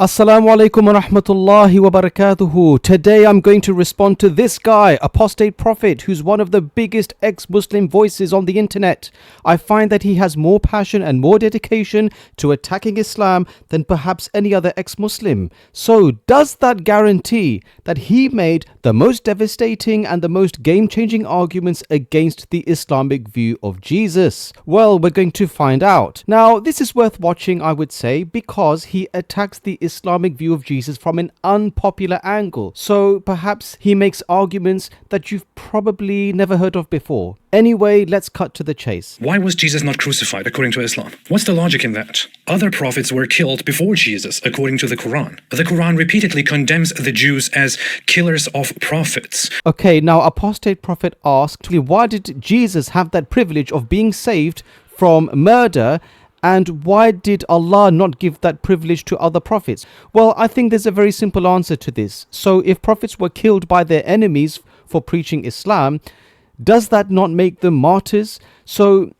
Assalamu alaikum wa rahmatullahi wa barakatuhu. Today I'm going to respond to this guy, ApostateProphet, who's one of the biggest ex-Muslim voices on the internet. I find that he has more passion and more dedication to attacking Islam than perhaps any other ex-Muslim. So does that guarantee that he made the most devastating and the most game-changing arguments against the Islamic view of Jesus? Well, we're going to find out. Now, this is worth watching, I would say, because he attacks the Islamic view of Jesus from an unpopular angle. So perhaps he makes arguments that you've probably never heard of before. Anyway, let's cut to the chase. Why was Jesus not crucified according to Islam? What's the logic in that? Other prophets were killed before Jesus according to the Qur'an. The Qur'an repeatedly condemns the Jews as killers of prophets. Okay, now ApostateProphet asked, why did Jesus have that privilege of being saved from murder? And why did Allah not give that privilege to other prophets? Well, I think there's a very simple answer to this. So if prophets were killed by their enemies for preaching Islam, does that not make them martyrs? So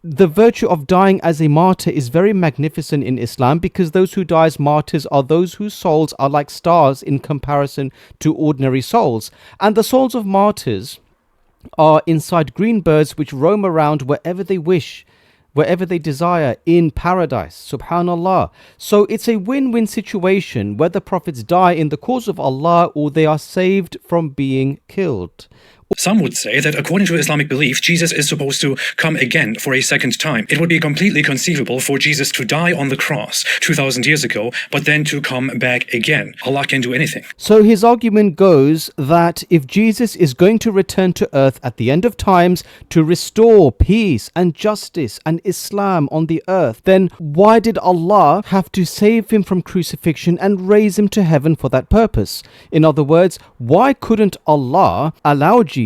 the virtue of dying as a martyr is very magnificent in Islam, because those who die as martyrs are those whose souls are like stars in comparison to ordinary souls. And the souls of martyrs are inside green birds which roam around wherever they wish, wherever they desire, in paradise. Subhanallah. So it's a win-win situation whether prophets die in the cause of Allah or they are saved from being killed. Some would say that according to Islamic belief, Jesus is supposed to come again for a second time. It would be completely conceivable for Jesus to die on the cross 2,000 years ago, but then to come back again. Allah can do anything. So his argument goes that if Jesus is going to return to earth at the end of times to restore peace and justice and Islam on the earth, then why did Allah have to save him from crucifixion and raise him to heaven for that purpose? In other words, why couldn't Allah allow Jesus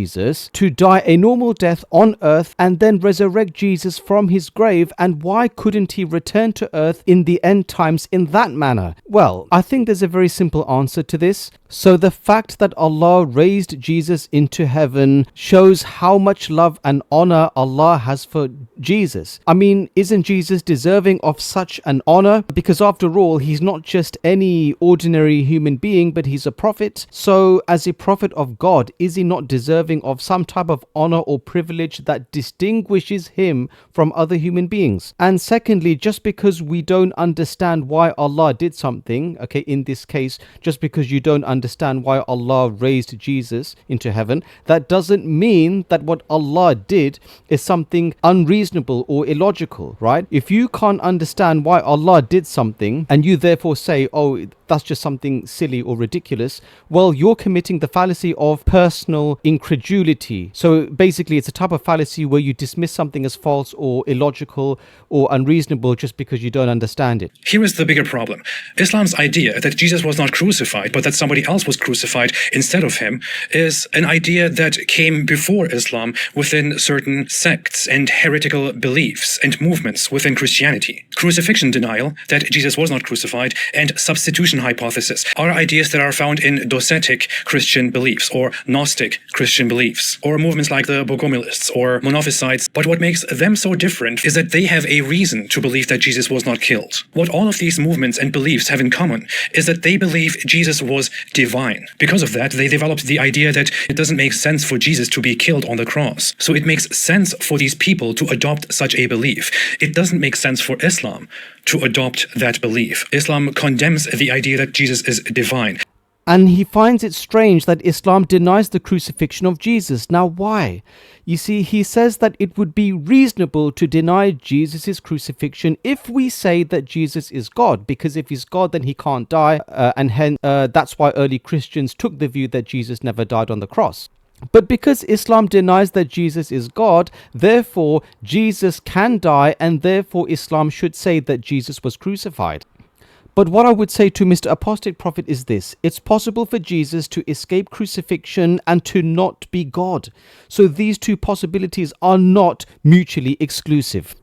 to die a normal death on earth and then resurrect Jesus from his grave? And why couldn't he return to earth in the end times in that manner? Well, I think there's a very simple answer to this. So the fact that Allah raised Jesus into heaven shows how much love and honor Allah has for Jesus. I mean, isn't Jesus deserving of such an honor? Because after all, he's not just any ordinary human being, but he's a prophet. So as a prophet of God, is he not deserving of some type of honor or privilege that distinguishes him from other human beings? And secondly, just because we don't understand why Allah did something, okay, in this case, just because you don't understand why Allah raised Jesus into heaven, that doesn't mean that what Allah did is something unreasonable or illogical, right? If you can't understand why Allah did something and you therefore say, oh, that's just something silly or ridiculous, well, you're committing the fallacy of personal incredulity. So basically, it's a type of fallacy where you dismiss something as false or illogical or unreasonable just because you don't understand it. Here is the bigger problem. Islam's idea that Jesus was not crucified, but that somebody else was crucified instead of him, is an idea that came before Islam within certain sects and heretical beliefs and movements within Christianity. Crucifixion denial, that Jesus was not crucified, and substitution hypothesis are ideas that are found in docetic Christian beliefs or Gnostic Christian beliefs, or movements like the Bogomilists or Monophysites. But what makes them so different is that they have a reason to believe that Jesus was not killed. What all of these movements and beliefs have in common is that they believe Jesus was divine. Because of that, they developed the idea that it doesn't make sense for Jesus to be killed on the cross. So it makes sense for these people to adopt such a belief. It doesn't make sense for Islam to adopt that belief. Islam condemns the idea that Jesus is divine. And he finds it strange that Islam denies the crucifixion of Jesus. Now, why? You see, he says that it would be reasonable to deny Jesus' crucifixion if we say that Jesus is God, because if he's God, then he can't die, and hence that's why early Christians took the view that Jesus never died on the cross. But because Islam denies that Jesus is God, therefore Jesus can die, and therefore Islam should say that Jesus was crucified. But what I would say to Mr. ApostateProphet is this: it's possible for Jesus to escape crucifixion and to not be God. So these two possibilities are not mutually exclusive.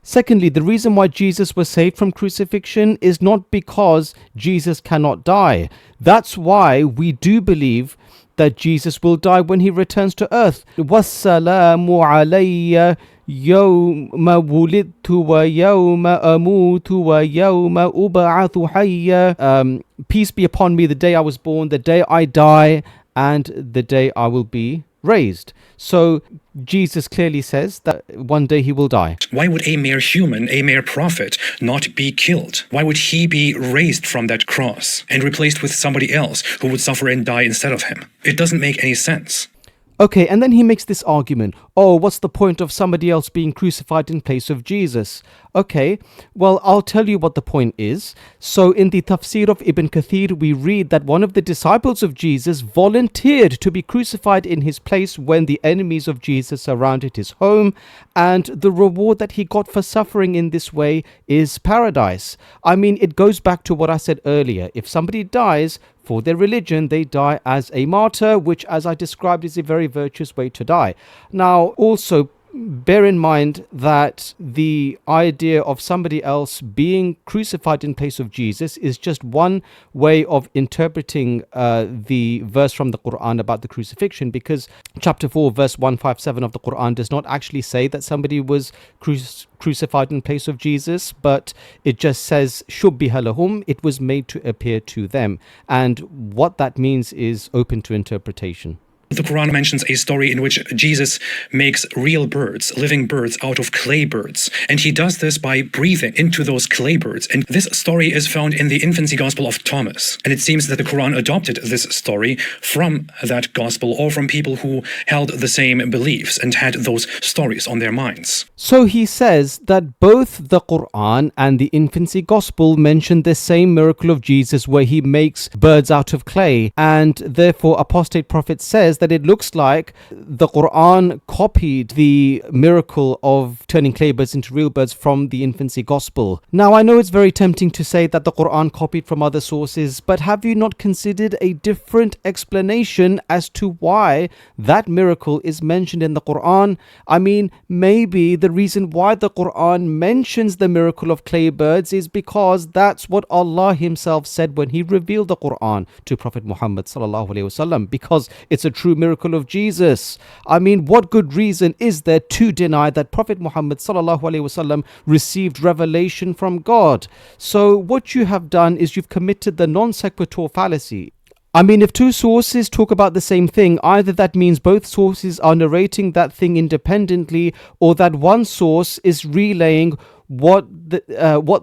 Secondly, the reason why Jesus was saved from crucifixion is not because Jesus cannot die. That's why we do believe that Jesus will die when he returns to earth. وَالسَّلَامُ عَلَيَّ يوم ولدت ويوم أموت ويوم أبعث حيا. Peace be upon me, the day I was born, the day I die, and the day I will be raised. So Jesus clearly says that one day he will die. Why would a mere human, a mere prophet, not be killed? Why would he be raised from that cross and replaced with somebody else who would suffer and die instead of him? It doesn't make any sense. Okay, and then he makes this argument. Oh, what's the point of somebody else being crucified in place of Jesus? Okay, well, I'll tell you what the point is. So in the tafsir of Ibn Kathir, we read that one of the disciples of Jesus volunteered to be crucified in his place when the enemies of Jesus surrounded his home, and the reward that he got for suffering in this way is paradise. I mean, it goes back to what I said earlier. If somebody dies for their religion, they die as a martyr, which, as I described, is a very virtuous way to die. Now, also, bear in mind that the idea of somebody else being crucified in place of Jesus is just one way of interpreting the verse from the Qur'an about the crucifixion, because chapter 4 verse 157 of the Qur'an does not actually say that somebody was crucified in place of Jesus, but it just says shubbiha lahum, it was made to appear to them, and what that means is open to interpretation. The Quran mentions a story in which Jesus makes real birds, living birds, out of clay birds. And he does this by breathing into those clay birds. And this story is found in the Infancy Gospel of Thomas. And it seems that the Quran adopted this story from that gospel, or from people who held the same beliefs and had those stories on their minds. So he says that both the Quran and the Infancy Gospel mention the same miracle of Jesus where he makes birds out of clay. And therefore, Apostate Prophet says that it looks like the Qur'an copied the miracle of turning clay birds into real birds from the Infancy Gospel. Now, I know it's very tempting to say that the Qur'an copied from other sources, but have you not considered a different explanation as to why that miracle is mentioned in the Qur'an? I mean, maybe the reason why the Qur'an mentions the miracle of clay birds is because that's what Allah himself said when he revealed the Qur'an to Prophet Muhammad sallallahu alaihi wasallam, because it's a true miracle of Jesus. I mean, what good reason is there to deny that Prophet Muhammad sallallahu alaihi wasallam received revelation from God? So what you have done is you've committed the non sequitur fallacy. I mean, if two sources talk about the same thing, either that means both sources are narrating that thing independently, or that one source is relaying what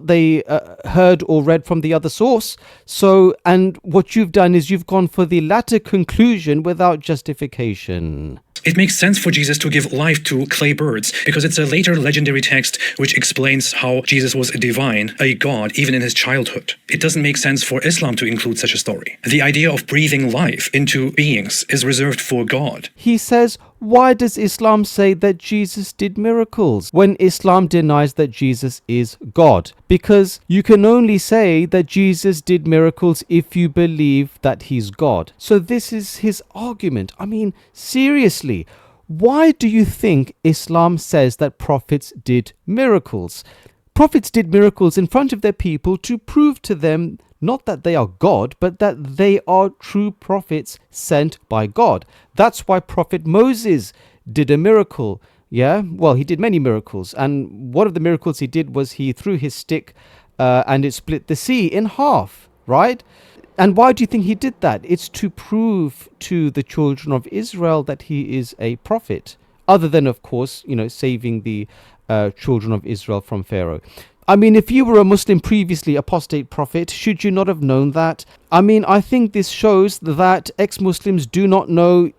they heard or read from the other source. So, and what you've done is you've gone for the latter conclusion without justification. It makes sense for Jesus to give life to clay birds because it's a later legendary text which explains how Jesus was a divine, a god, even in his childhood. It doesn't make sense for Islam to include such a story. The idea of breathing life into beings is reserved for God. He says, why does Islam say that Jesus did miracles when Islam denies that Jesus is God? Because you can only say that Jesus did miracles if you believe that he's God. So this is his argument. I mean, seriously, why do you think Islam says that prophets did miracles? Prophets did miracles in front of their people to prove to them not that they are God, but that they are true prophets sent by God. That's why Prophet Moses did a miracle. Yeah, well, he did many miracles. And one of the miracles he did was he threw his stick and it split the sea in half, right? And why do you think he did that? It's to prove to the children of Israel that he is a prophet. Other than, of course, saving the children of Israel from Pharaoh. I mean, if you were a Muslim previously, apostate prophet, should you not have known that? I mean, I think this shows that ex-Muslims do not know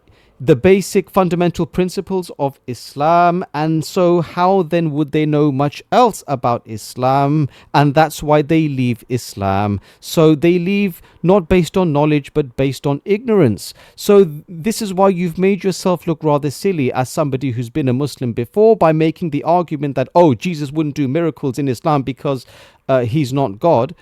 the basic fundamental principles of Islam, and so how then would they know much else about Islam? And that's why they leave Islam. So they leave not based on knowledge but based on ignorance. So this is why you've made yourself look rather silly as somebody who's been a Muslim before by making the argument that, oh, Jesus wouldn't do miracles in Islam because he's not God.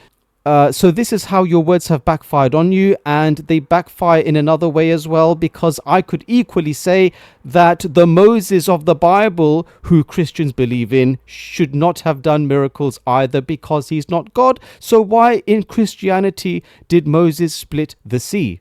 So this is how your words have backfired on you, and they backfire in another way as well, because I could equally say that the Moses of the Bible, who Christians believe in, should not have done miracles either because he's not God. So why in Christianity did Moses split the sea?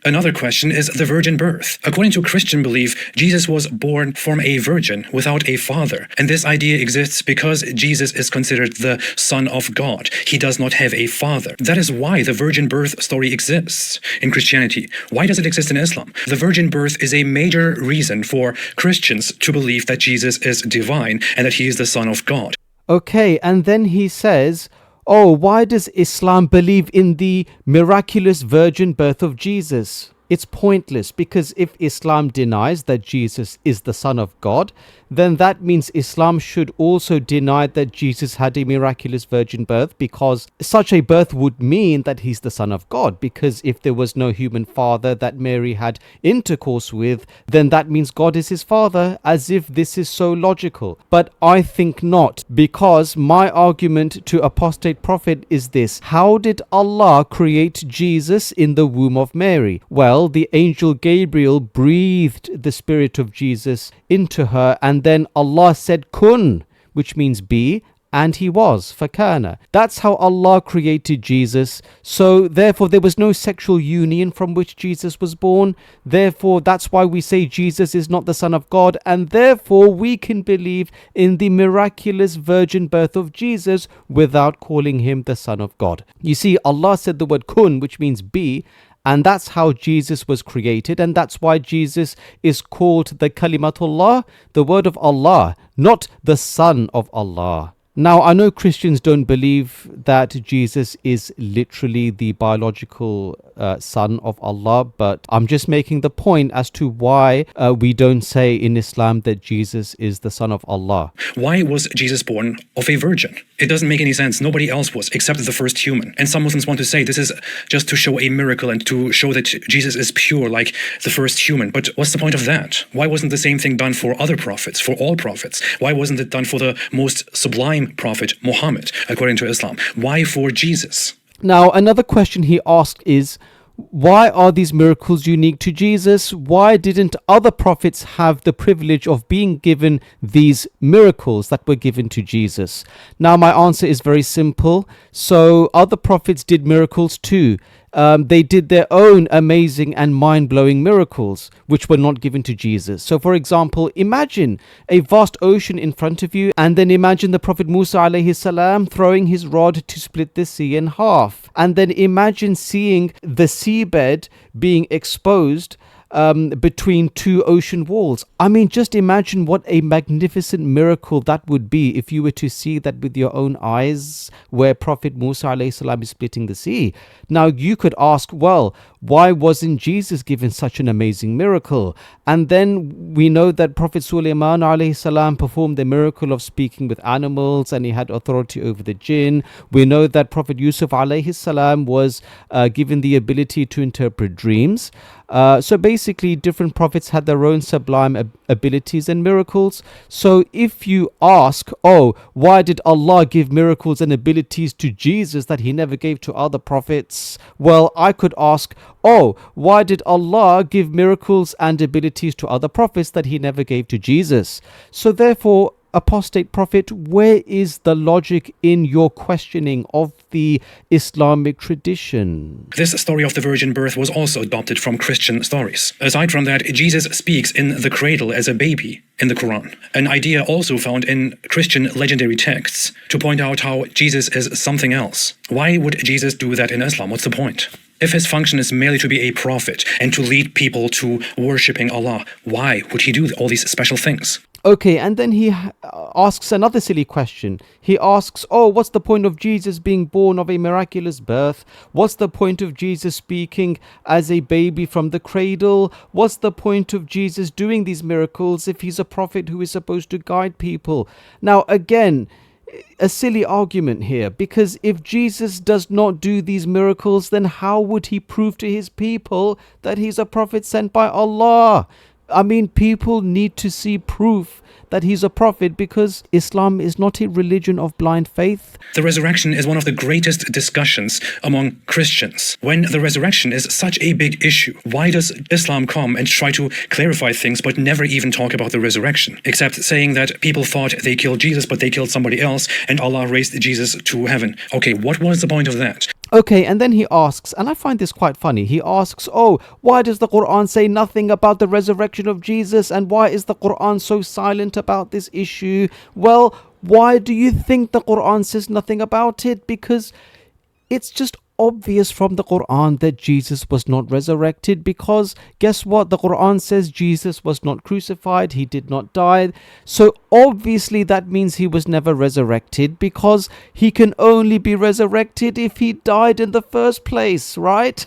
Another question is the virgin birth. According to Christian belief, Jesus was born from a virgin without a father. And this idea exists because Jesus is considered the Son of God. He does not have a father. That is why the virgin birth story exists in Christianity. Why does it exist in Islam? The virgin birth is a major reason for Christians to believe that Jesus is divine and that he is the Son of God. Okay, and then he says, oh, why does Islam believe in the miraculous virgin birth of Jesus? It's pointless, because if Islam denies that Jesus is the Son of God, then that means Islam should also deny that Jesus had a miraculous virgin birth, because such a birth would mean that he's the Son of God. Because if there was no human father that Mary had intercourse with, then that means God is his father, as if this is so logical. But I think not, because my argument to Apostate Prophet is this: how did Allah create Jesus in the womb of Mary? Well, the angel Gabriel breathed the spirit of Jesus into her, and then Allah said kun, which means be, and he was, fakana. That's how Allah created Jesus. So therefore there was no sexual union from which Jesus was born. Therefore that's why we say Jesus is not the Son of God, and therefore we can believe in the miraculous virgin birth of Jesus without calling him the Son of God. You see, Allah said the word kun, which means be, and that's how Jesus was created, and that's why Jesus is called the Kalimatullah, the word of Allah, not the Son of Allah. Now, I know Christians don't believe that Jesus is literally the biological son of Allah, but I'm just making the point as to why we don't say in Islam that Jesus is the Son of Allah. Why was Jesus born of a virgin? It doesn't make any sense. Nobody else was, except the first human. And some Muslims want to say this is just to show a miracle and to show that Jesus is pure like the first human. But what's the point of that? Why wasn't the same thing done for other prophets, for all prophets? Why wasn't it done for the most sublime prophet, Muhammad, according to Islam? Why for Jesus? Now, another question he asked is, why are these miracles unique to Jesus? Why didn't other prophets have the privilege of being given these miracles that were given to Jesus? Now, my answer is very simple. So, other prophets did miracles too. They did their own amazing and mind-blowing miracles, which were not given to Jesus. So, for example, imagine a vast ocean in front of you, and then imagine the Prophet Musa alayhi salam throwing his rod to split the sea in half. And then imagine seeing the seabed being exposed between two ocean walls. I mean, just imagine what a magnificent miracle that would be if you were to see that with your own eyes, where Prophet Musa alayhi salam is splitting the sea. Now, you could ask, well, why wasn't Jesus given such an amazing miracle? And then we know that Prophet Sulaiman alayhi salam performed the miracle of speaking with animals, and he had authority over the jinn. We know that Prophet Yusuf alayhi salam was given the ability to interpret dreams. So basically, different prophets had their own sublime abilities and miracles. So if you ask, oh, why did Allah give miracles and abilities to Jesus that he never gave to other prophets? Well, I could ask, oh, why did Allah give miracles and abilities to other prophets that he never gave to Jesus? So therefore, Apostate Prophet, where is the logic in your questioning of the Islamic tradition? This story of the virgin birth was also adopted from Christian stories. Aside from that, Jesus speaks in the cradle as a baby in the Qur'an, an idea also found in Christian legendary texts to point out how Jesus is something else. Why would Jesus do that in Islam? What's the point? If his function is merely to be a prophet and to lead people to worshipping Allah, why would he do all these special things? Okay, and then he asks another silly question. He asks, oh, what's the point of Jesus being born of a miraculous birth? What's the point of Jesus speaking as a baby from the cradle? What's the point of Jesus doing these miracles if he's a prophet who is supposed to guide people? Now, again, a silly argument here, because if Jesus does not do these miracles, then how would he prove to his people that he's a prophet sent by Allah? I mean, people need to see proof that he's a prophet, because Islam is not a religion of blind faith. The resurrection is one of the greatest discussions among Christians. When the resurrection is such a big issue, why does Islam come and try to clarify things but never even talk about the resurrection? Except saying that people thought they killed Jesus, but they killed somebody else, and Allah raised Jesus to heaven. Okay, what was the point of that? Okay, and then he asks, and I find this quite funny, he asks, oh, why does the Qur'an say nothing about the resurrection of Jesus, and why is the Qur'an so silent about this issue? Well, why do you think the Qur'an says nothing about it? Because it's just obvious from the Qur'an that Jesus was not resurrected, because guess what? The Qur'an says Jesus was not crucified, he did not die. So obviously that means he was never resurrected, because he can only be resurrected if he died in the first place, right?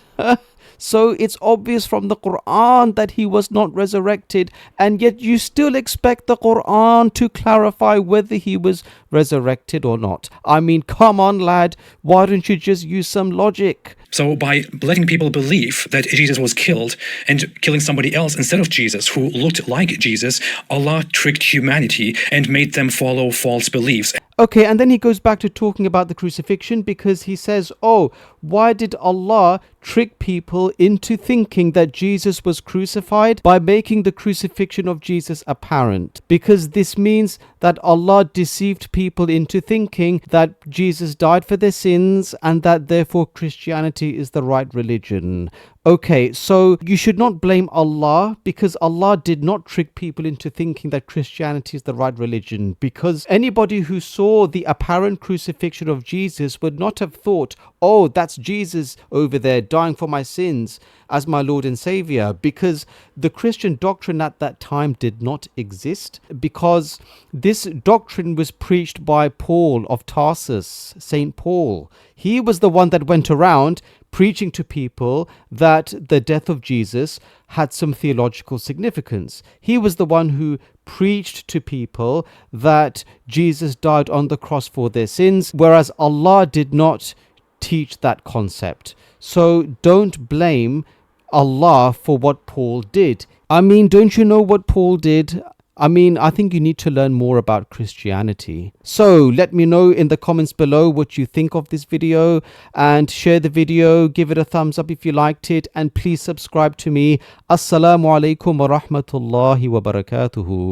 So it's obvious from the Qur'an that he was not resurrected, and yet you still expect the Qur'an to clarify whether he was resurrected or not. I mean, come on, lad, why don't you just use some logic? So by letting people believe that Jesus was killed and killing somebody else instead of Jesus who looked like Jesus, Allah tricked humanity and made them follow false beliefs. Okay, and then he goes back to talking about the crucifixion, because he says, oh, why did Allah trick people into thinking that Jesus was crucified by making the crucifixion of Jesus apparent? Because this means that Allah deceived people into thinking that Jesus died for their sins and that therefore Christianity is the right religion. Okay, so you should not blame Allah, because Allah did not trick people into thinking that Christianity is the right religion, because anybody who saw the apparent crucifixion of Jesus would not have thought, oh, that's Jesus over there dying for my sins as my Lord and Savior, because the Christian doctrine at that time did not exist, because this doctrine was preached by Paul of Tarsus, Saint Paul. He was the one that went around preaching to people that the death of Jesus had some theological significance. He was the one who preached to people that Jesus died on the cross for their sins, whereas Allah did not teach that concept. So don't blame Allah for what Paul did. I mean, don't you know what Paul did? I mean, I think you need to learn more about Christianity. So let me know in the comments below what you think of this video, and share the video, give it a thumbs up if you liked it, and please subscribe to me. Assalamu alaikum wa rahmatullahi wa barakatuhu.